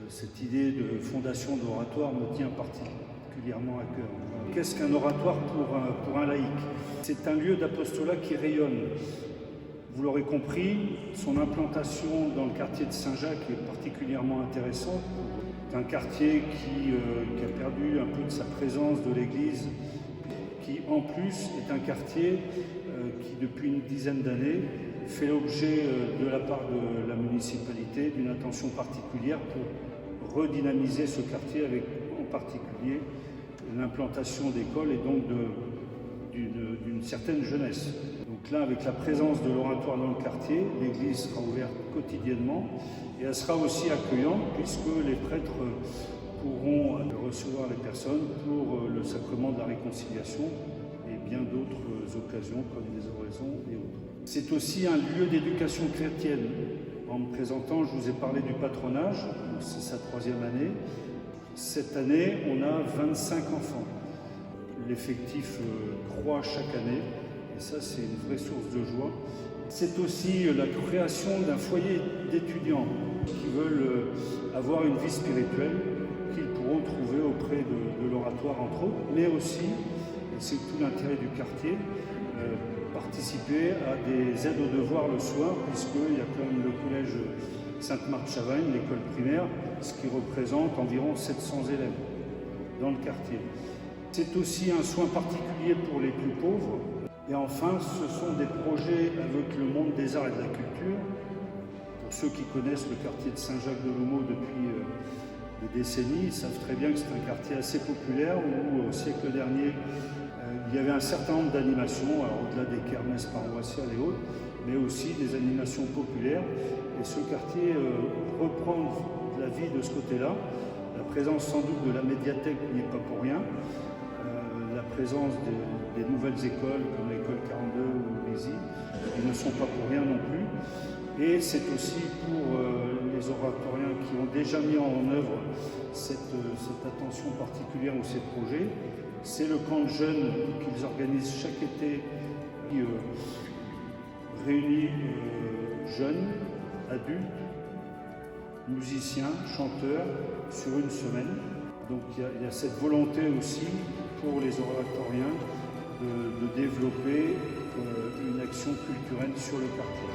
Cette idée de fondation d'oratoire me tient particulièrement à cœur. Qu'est-ce qu'un oratoire pour un laïc? C'est un lieu d'apostolat qui rayonne. Vous l'aurez compris, son implantation dans le quartier de Saint-Jacques est particulièrement intéressante. C'est un quartier qui a perdu un peu de sa présence de l'Église, qui en plus est un quartier qui depuis une dizaine d'années fait l'objet de la part de la municipalité d'une attention particulière pour redynamiser ce quartier avec en particulier l'implantation d'écoles et donc d'une certaine jeunesse. Donc là, avec la présence de l'oratoire dans le quartier, l'église sera ouverte quotidiennement et elle sera aussi accueillante puisque les prêtres pourront recevoir les personnes pour le sacrement de la réconciliation et bien d'autres occasions comme les oraisons et autres. C'est aussi un lieu d'éducation chrétienne. En me présentant, je vous ai parlé du patronage, c'est sa 3e année. Cette année, on a 25 enfants. L'effectif croît chaque année et ça, c'est une vraie source de joie. C'est aussi la création d'un foyer d'étudiants qui veulent avoir une vie spirituelle qu'ils pourront trouver auprès de l'oratoire entre autres, mais aussi, et c'est tout l'intérêt du quartier, participer à des aides aux devoirs le soir, puisqu'il y a quand même le collège Sainte-Marthe-Chavagne, l'école primaire, ce qui représente environ 700 élèves dans le quartier. C'est aussi un soin particulier pour les plus pauvres. Et enfin, ce sont des projets avec le monde des arts et de la culture. Pour ceux qui connaissent le quartier de Saint-Jacques-de-L'Houmeau depuis des décennies, ils savent très bien que c'est un quartier assez populaire où, au siècle dernier, il y avait un certain nombre d'animations, au-delà des kermesses paroissiales et autres, mais aussi des animations populaires. Et ce quartier reprend de la vie de ce côté-là. La présence sans doute de la médiathèque n'y est pas pour rien. La présence des nouvelles écoles comme l'école 42 ou l'ISI, ils ne sont pas pour rien non plus. Et c'est aussi pour les oratoriens qui ont déjà mis en œuvre cette attention particulière ou ces projets. C'est le camp de jeunes qu'ils organisent chaque été, qui réunit jeunes, adultes, musiciens, chanteurs sur une semaine. Donc il y a cette volonté aussi pour les oratoriens de développer une action culturelle sur le quartier.